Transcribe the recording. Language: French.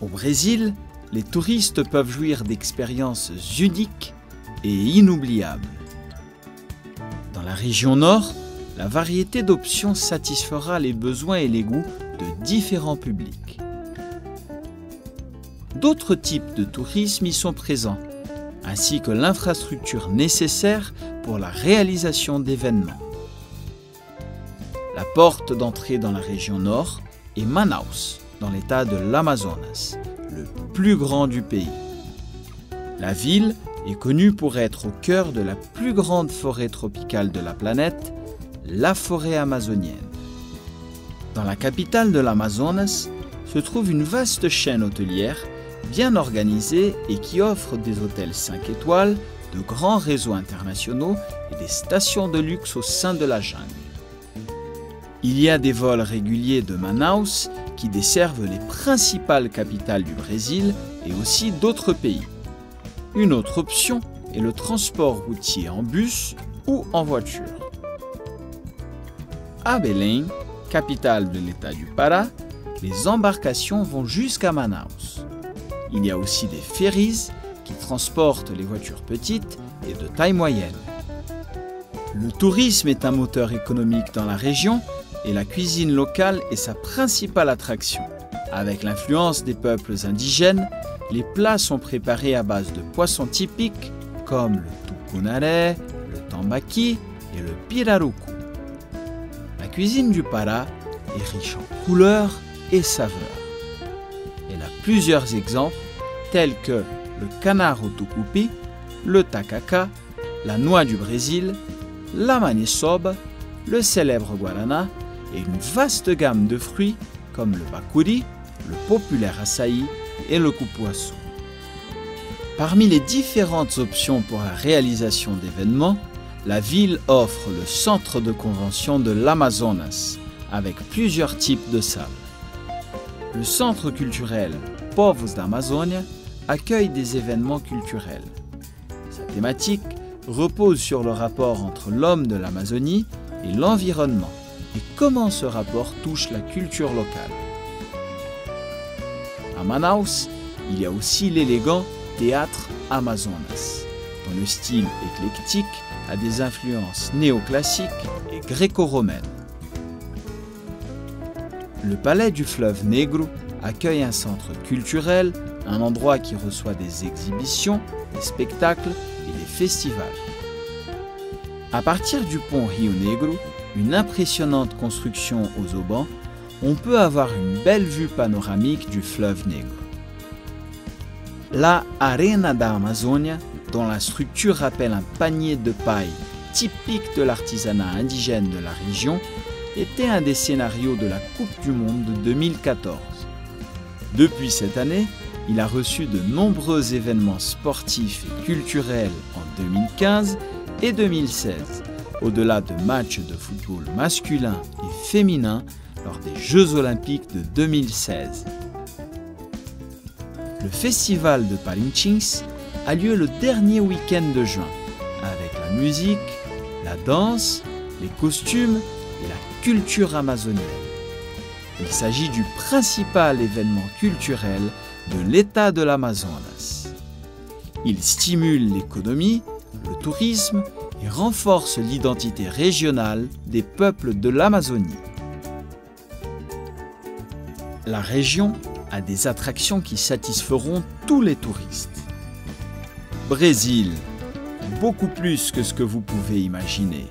Au Brésil, les touristes peuvent jouir d'expériences uniques et inoubliables. Dans la région nord, la variété d'options satisfera les besoins et les goûts de différents publics. D'autres types de tourisme y sont présents, ainsi que l'infrastructure nécessaire pour la réalisation d'événements. La porte d'entrée dans la région nord est Manaus, dans l'état de l'Amazonas, le plus grand du pays. La ville est connue pour être au cœur de la plus grande forêt tropicale de la planète, la forêt amazonienne. Dans la capitale de l'Amazonas se trouve une vaste chaîne hôtelière bien organisée et qui offre des hôtels 5 étoiles, de grands réseaux internationaux et des stations de luxe au sein de la jungle. Il y a des vols réguliers de Manaus qui desservent les principales capitales du Brésil et aussi d'autres pays. Une autre option est le transport routier en bus ou en voiture. À Belém, capitale de l'État du Pará, les embarcations vont jusqu'à Manaus. Il y a aussi des ferries qui transportent les voitures petites et de taille moyenne. Le tourisme est un moteur économique dans la région et la cuisine locale est sa principale attraction. Avec l'influence des peuples indigènes, les plats sont préparés à base de poissons typiques comme le tucunaré, le tambaqui et le pirarucu. La cuisine du Pará est riche en couleurs et saveurs. Elle a plusieurs exemples tels que le canard au tucupi, le tacacá, la noix du Brésil, la maniçoba, le célèbre guarana et une vaste gamme de fruits comme le bacuri, le populaire açaï et le cupuaçu. Parmi les différentes options pour la réalisation d'événements, la ville offre le centre de convention de l'Amazonas avec plusieurs types de salles. Le centre culturel Povos da Amazônia accueille des événements culturels. Sa thématique repose sur le rapport entre l'homme de l'Amazonie et l'environnement et comment ce rapport touche la culture locale. À Manaus, il y a aussi l'élégant Théâtre Amazonas, dont le style éclectique a des influences néoclassiques et gréco-romaines. Le Palais du Fleuve Negro accueille un centre culturel, un endroit qui reçoit des exhibitions, des spectacles et des festivals. À partir du pont Rio Negro, une impressionnante construction aux aubans, on peut avoir une belle vue panoramique du fleuve Negro. La Arena da Amazônia, dont la structure rappelle un panier de paille typique de l'artisanat indigène de la région, était un des scénarios de la Coupe du Monde de 2014. Depuis cette année, il a reçu de nombreux événements sportifs et culturels en 2015 et 2016, au-delà de matchs de football masculin et féminin lors des Jeux Olympiques de 2016. Le festival de Parintins a lieu le dernier week-end de juin, avec la musique, la danse, les costumes et la culture amazonienne. Il s'agit du principal événement culturel de l'État de l'Amazonas. Il stimule l'économie, le tourisme et renforce l'identité régionale des peuples de l'Amazonie. La région a des attractions qui satisferont tous les touristes. Brésil, beaucoup plus que ce que vous pouvez imaginer.